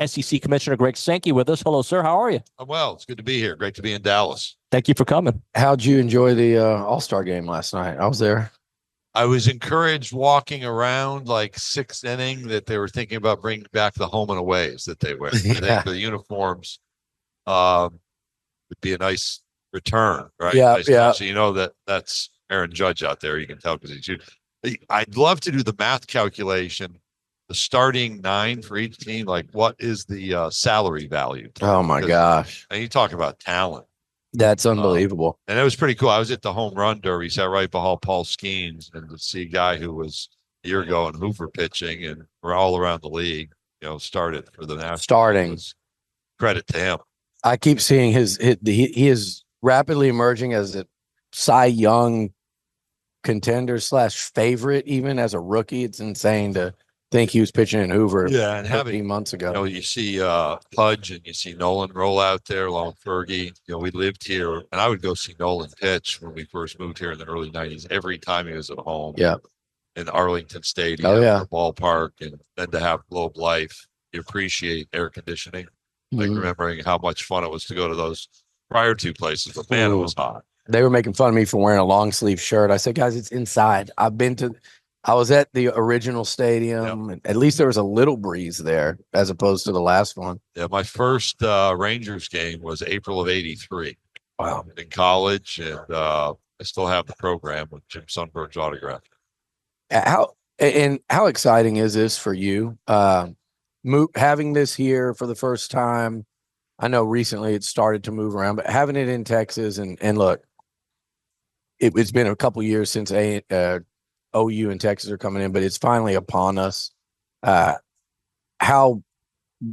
SEC Commissioner Greg Sankey with us. Hello, sir. How are you? I'm well. It's good to be here. Great to be in Dallas. Thank you for coming. How'd you enjoy the All-Star game last night? I was there. I was encouraged walking around like sixth inning that they were thinking about bringing back the home and aways that they wear. Yeah. I think the uniforms would be a nice return, right? Yeah, nice yeah. So you know that's Aaron Judge out there. You can tell because he's. I'd love to do the math calculation. The starting 9 for each team, like what is the salary value? Oh my gosh. And you talk about talent. That's unbelievable. And it was pretty cool. I was at the home run derby, sat right behind Paul Skeens, and to see a guy who was a year ago in Hoover pitching and we're all around the league, started for the national. Starting. Credit to him. I keep seeing he is rapidly emerging as a Cy Young contender / favorite, even as a rookie. It's insane to think he was pitching in Hoover and 15 months ago. You see Pudge and you see Nolan roll out there along with Fergie. We lived here, and I would go see Nolan pitch when we first moved here in the early 90s every time he was at home. Yeah. In Arlington Stadium, the ballpark, and then to have Globe Life, you appreciate air conditioning. Like remembering how much fun it was to go to those prior two places, but man, it was hot. They were making fun of me for wearing a long sleeve shirt. I said, guys, it's inside. I was at the original stadium. Yep. At least there was a little breeze there as opposed to the last one. Yeah, my first Rangers game was April of '83. Wow. In college, and I still have the program with Jim Sundberg's autograph. How exciting is this for you? Having this here for the first time. I know recently it started to move around, but having it in Texas and look, it's been a couple years since OU and Texas are coming in, but it's finally upon us. How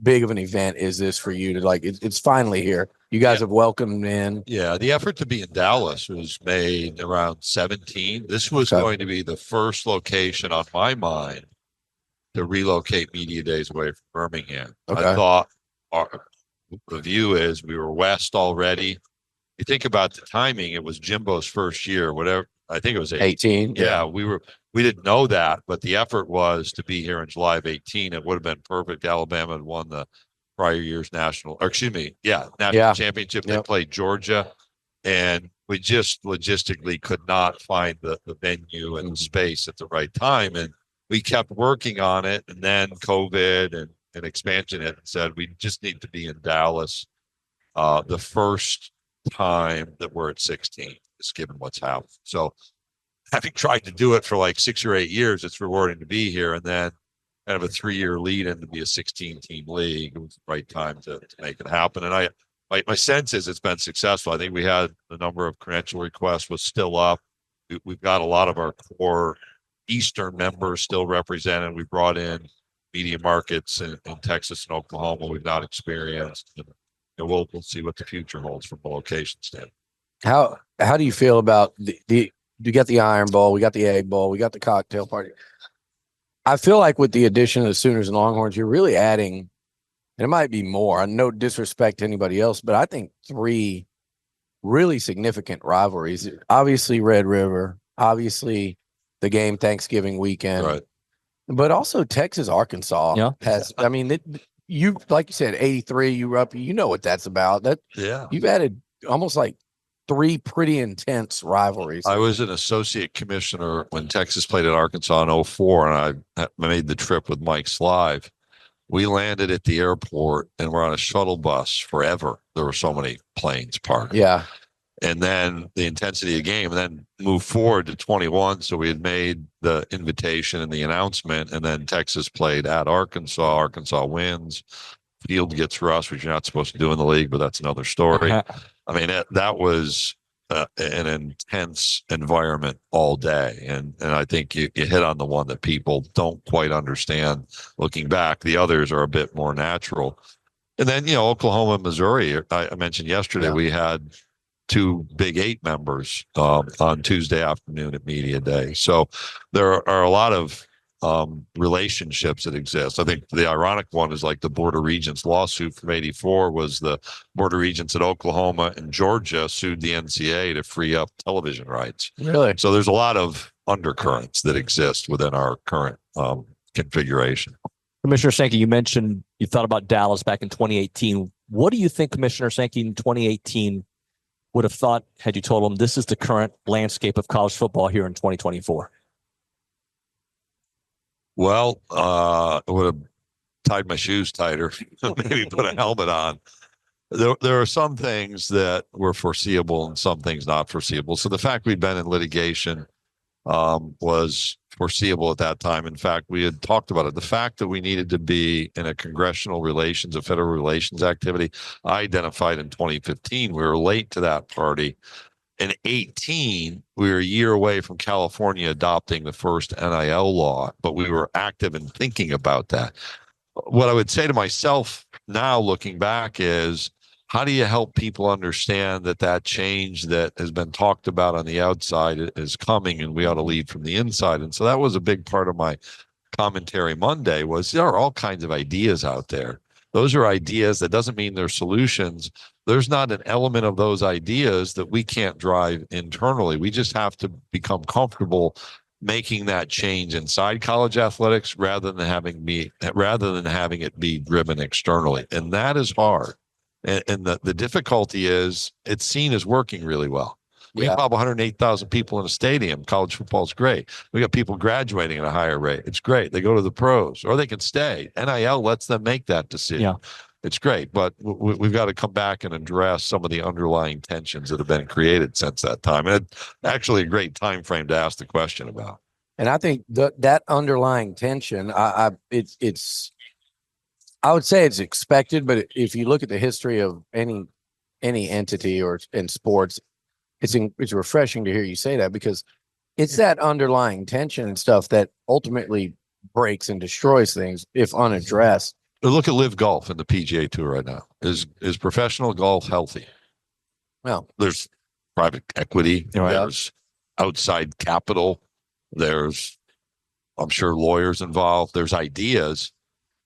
big of an event is this for you to it's finally here? You guys have welcomed in. Yeah, the effort to be in Dallas was made around 17. This was going to be the first location on my mind to relocate media days away from Birmingham. Okay. I thought the view is we were west already. You think about the timing, it was Jimbo's first year, whatever. I think it was 18. Yeah, we didn't know that, but the effort was to be here in July of 18. It would have been perfect. Alabama had won the prior year's national championship. They played Georgia, and we just logistically could not find the venue and the space at the right time. And we kept working on it, and then COVID and expansion it and said, we just need to be in Dallas the first time that we're at 16, just given what's happened. So having tried to do it for like 6 or 8 years, it's rewarding to be here. And then kind of a 3-year lead in to be a 16-team league. It was the right time to make it happen. And my sense is it's been successful. I think we had the number of credential requests was still up. We've got a lot of our core Eastern members still represented. We brought in media markets in Texas and Oklahoma we've not experienced. And we'll see what the future holds from a location standpoint. How do you feel about you got the Iron Bowl, we got the Egg Bowl, we got the cocktail party. I feel like with the addition of the Sooners and Longhorns, you're really adding, and it might be more, no disrespect to anybody else, but I think 3 really significant rivalries. Obviously Red River, obviously the game Thanksgiving weekend, right, but also Texas, Arkansas has, I mean, you, like you said, 83, you were up, you know what that's about. You've added almost like 3 pretty intense rivalries. I was an associate commissioner when Texas played at Arkansas in 2004, and I made the trip with Mike Slive. We landed at the airport, and we're on a shuttle bus forever. There were so many planes parked. Yeah. And then the intensity of the game, and then moved forward to 21. So we had made the invitation and the announcement, and then Texas played at Arkansas. Arkansas wins. Field gets rust, which you're not supposed to do in the league, but that's another story. I mean, that was an intense environment all day. And I think you hit on the one that people don't quite understand looking back. The others are a bit more natural. And then, Oklahoma and Missouri, I mentioned yesterday, we had 2 Big 8 members on Tuesday afternoon at Media Day. So there are a lot of relationships that exist. I think the ironic one is like the Board of Regents lawsuit from '84 was the Board of Regents at Oklahoma and Georgia sued the NCAA to free up television rights. Really? So there's a lot of undercurrents that exist within our current configuration. Commissioner Sankey, you mentioned you thought about Dallas back in 2018. What do you think Commissioner Sankey in 2018 would have thought had you told him this is the current landscape of college football here in 2024? Well, I would have tied my shoes tighter, maybe put a helmet on. There are some things that were foreseeable and some things not foreseeable. So the fact we'd been in litigation was foreseeable at that time. In fact, we had talked about it. The fact that we needed to be in a congressional relations, a federal relations activity, I identified in 2015. We were late to that party. In 18, we were a year away from California adopting the first NIL law, but we were active in thinking about that. What I would say to myself now looking back is, how do you help people understand that that change that has been talked about on the outside is coming and we ought to lead from the inside? And so that was a big part of my commentary Monday was there are all kinds of ideas out there. Those are ideas. That doesn't mean they're solutions. There's not an element of those ideas that we can't drive internally. We just have to become comfortable making that change inside college athletics rather than having it be driven externally. And that is hard. And the difficulty is it's seen as working really well. We have 108,000 people in a stadium. College football is great. We got people graduating at a higher rate. It's great. They go to the pros or they can stay. NIL lets them make that decision. Yeah. It's great, but we've got to come back and address some of the underlying tensions that have been created since that time. And it's actually a great time frame to ask the question about. And I think that underlying tension, it's I would say it's expected, but if you look at the history of any entity or in sports, it's refreshing to hear you say that, because it's that underlying tension and stuff that ultimately breaks and destroys things if unaddressed. Look at Live Golf in the PGA Tour right now. Is professional golf healthy? Well, there's private equity, there's outside capital, there's, I'm sure, lawyers involved, there's ideas,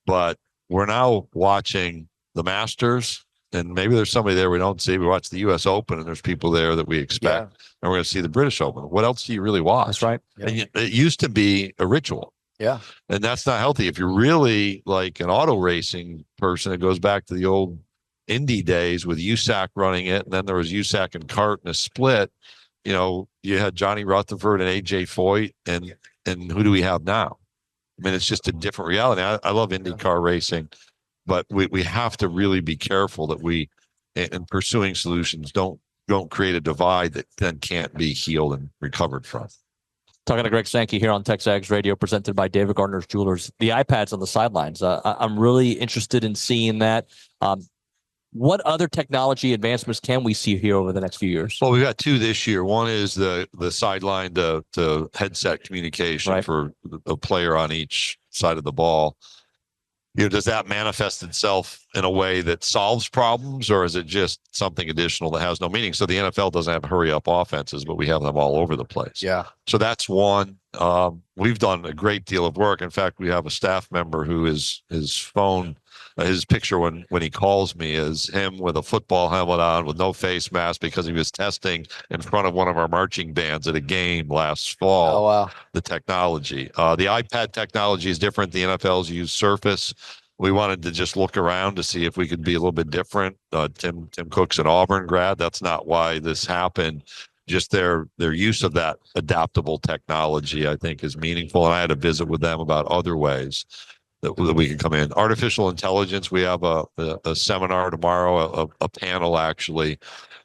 but we're now watching the Masters, and maybe there's somebody there we don't see. We watch the U.S. Open, and there's people there that we expect, and we're going to see the British Open. What else do you really watch? That's right. Yeah. It used to be a ritual. Yeah. And that's not healthy. If you're really like an auto racing person, it goes back to the old Indy days with USAC running it. And then there was USAC and kart in a split. You know, you had Johnny Rutherford and AJ Foyt, and who do we have now? I mean, it's just a different reality. I love IndyCar racing, but we have to really be careful that we, in pursuing solutions, don't create a divide that then can't be healed and recovered from. Talking to Greg Sankey here on TexAgs Radio, presented by David Gardner's Jewelers. The iPads on the sidelines. I'm really interested in seeing that. What other technology advancements can we see here over the next few years? Well, we've got two this year. One is the sideline to headset communication for a player on each side of the ball. You know, does that manifest itself in a way that solves problems, or is it just something additional that has no meaning? So the NFL doesn't have hurry up offenses, but we have them all over the place. Yeah. So that's one. We've done a great deal of work. In fact, we have a staff member who his phone, his picture when he calls me is him with a football helmet on with no face mask because he was testing in front of one of our marching bands at a game last fall. Oh, wow. The technology. The iPad technology is different. The NFL's used Surface. We wanted to just look around to see if we could be a little bit different. Tim Cook's an Auburn grad. That's not why this happened. Just their use of that adaptable technology, I think, is meaningful. And I had a visit with them about other ways that we can come in. Artificial intelligence, we have a seminar tomorrow, a panel actually,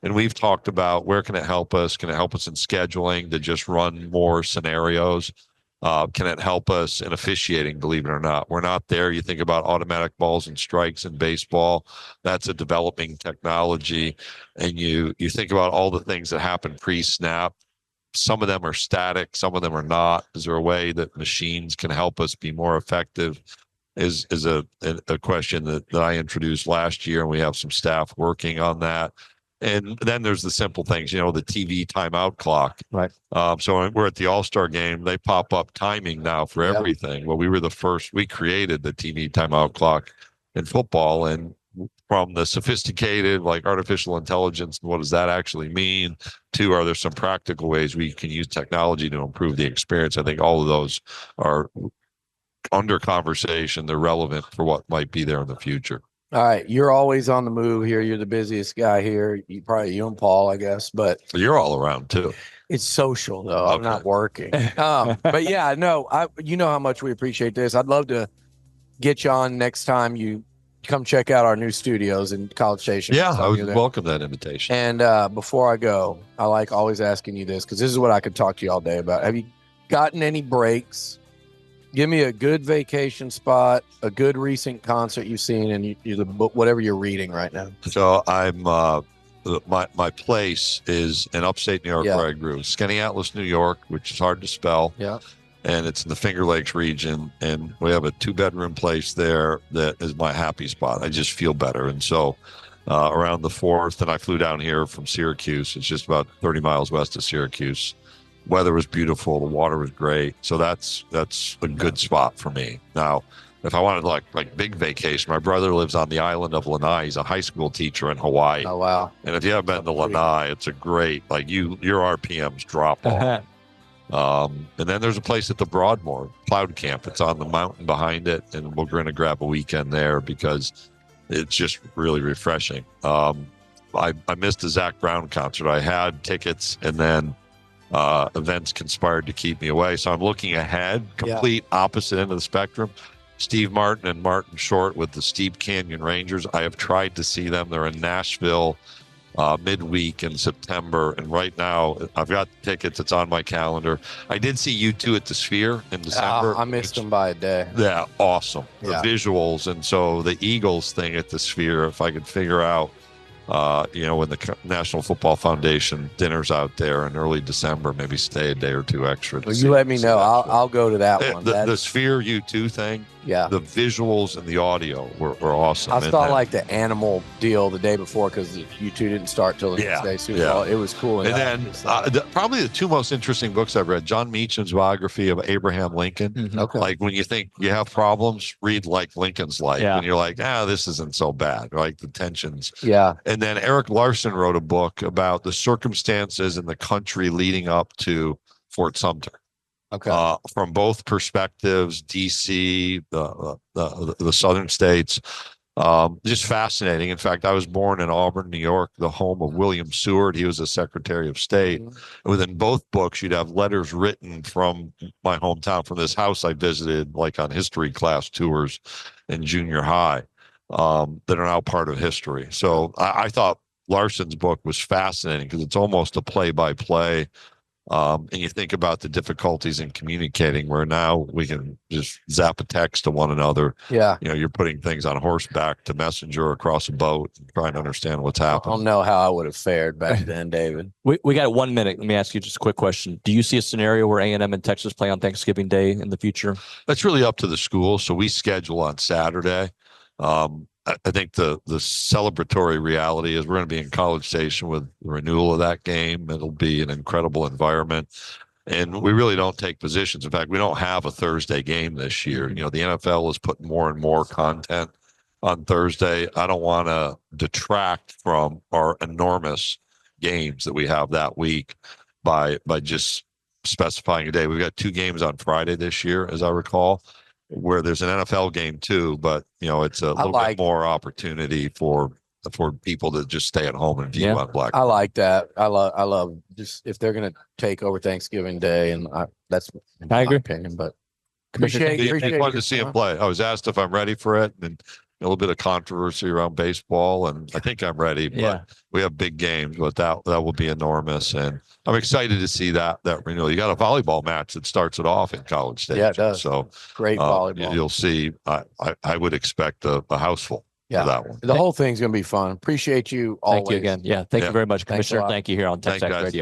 and we've talked about where can it help us? Can it help us in scheduling to just run more scenarios? Can it help us in officiating, believe it or not? We're not there. You think about automatic balls and strikes in baseball. That's a developing technology. And you think about all the things that happen pre-snap. Some of them are static. Some of them are not. Is there a way that machines can help us be more effective? Is a question that I introduced last year, and we have some staff working on that. And then there's the simple things, you know, the TV timeout clock. Right. So we're at the All-Star game. They pop up timing now for everything. Well, we were the first. We created the TV timeout clock in football, and from the sophisticated, like artificial intelligence, what does that actually mean, to are there some practical ways we can use technology to improve the experience? I think all of those are under conversation. They're relevant for what might be there in the future. All right. You're always on the move here. You're the busiest guy here. You and Paul, I guess, but you're all around too. It's social though. Okay. I'm not working. But yeah, no, you know how much we appreciate this. I'd love to get you on next time you come check out our new studios in College Station. Yeah, I would welcome that invitation. And before I go, I like always asking you this because this is what I could talk to you all day about. Have you gotten any breaks? Give me a good vacation spot, a good recent concert you've seen, and whatever you're reading right now. So I'm my place is in upstate New York where I grew, Skaneateles, New York, which is hard to spell. Yeah. And it's in the Finger Lakes region, and we have a 2-bedroom place there that is my happy spot. I just feel better. And so around the 4th, and I flew down here from Syracuse. It's just about 30 miles west of Syracuse. Weather was beautiful. The water was great. So that's a good spot for me. Now, if I wanted like big vacation, my brother lives on the island of Lanai. He's a high school teacher in Hawaii. Oh, wow. And if you haven't been to Lanai, it's a great, your RPMs drop off. And then there's a place at the Broadmoor Cloud Camp. It's on the mountain behind it, and we're going to grab a weekend there because it's just really refreshing. I missed a Zach Brown concert. I had tickets, and then events conspired to keep me away. So I'm looking ahead, complete opposite end of the spectrum. Steve Martin and Martin Short with the Steep Canyon Rangers. I have tried to see them. They're in Nashville midweek in September, and right now I've got tickets. It's on my calendar. I did see U2 at the Sphere in December. I missed them by a day. Yeah, awesome. The visuals, and so the Eagles thing at the Sphere, if I could figure out when the National Football Foundation dinner's out there in early December, maybe stay a day or two extra. Well, you let me know. I'll go to that one. The Sphere U2 thing, the visuals and the audio were awesome. I saw like the animal deal the day before because U2 didn't start till the next day. So it was cool. And then probably the two most interesting books I've read, John Meacham's biography of Abraham Lincoln. Mm-hmm. Okay. Like when you think you have problems, read like Lincoln's life. And you're like, this isn't so bad. Like the tensions. Yeah. And then Eric Larson wrote a book about the circumstances in the country leading up to Fort Sumter. Okay. From both perspectives, DC, the southern states, just fascinating. In fact, I was born in Auburn, New York, the home of William Seward. He was a Secretary of State. Mm-hmm. Within both books, you'd have letters written from my hometown, from this house I visited, like on history class tours in junior high, that are now part of history. So I thought Larson's book was fascinating because it's almost a play-by-play. And you think about the difficulties in communicating, where now we can just zap a text to one another. Yeah. You're putting things on horseback to messenger across a boat and trying to understand what's happening. I don't know how I would have fared back then, David. We got 1 minute. Let me ask you just a quick question. Do you see a scenario where A&M and Texas play on Thanksgiving Day in the future? That's really up to the school. So we schedule on Saturday. I think the celebratory reality is we're going to be in College Station with the renewal of that game. It'll be an incredible environment. And we really don't take positions. In fact, we don't have a Thursday game this year. The NFL is putting more and more content on Thursday. I don't want to detract from our enormous games that we have that week by just specifying a day. We've got 2 games on Friday this year, as I recall, where there's an NFL game too, but it's a little bit more opportunity for people to just stay at home and view on Black. I like that. I love just if they're going to take over Thanksgiving Day, and that's my opinion. But appreciate fun to see him play. I was asked if I'm ready for it, and a little bit of controversy around baseball, and I think I'm ready. But we have big games, but that will be enormous, and I'm excited to see that renewal. You got a volleyball match that starts it off in College Station. Yeah, it does. So great volleyball. You'll see. I would expect a house full for that one. The whole thing's going to be fun. Appreciate you always. Thank you again. Yeah, thank you very much, Commissioner. Thank you here on TexAgs Radio.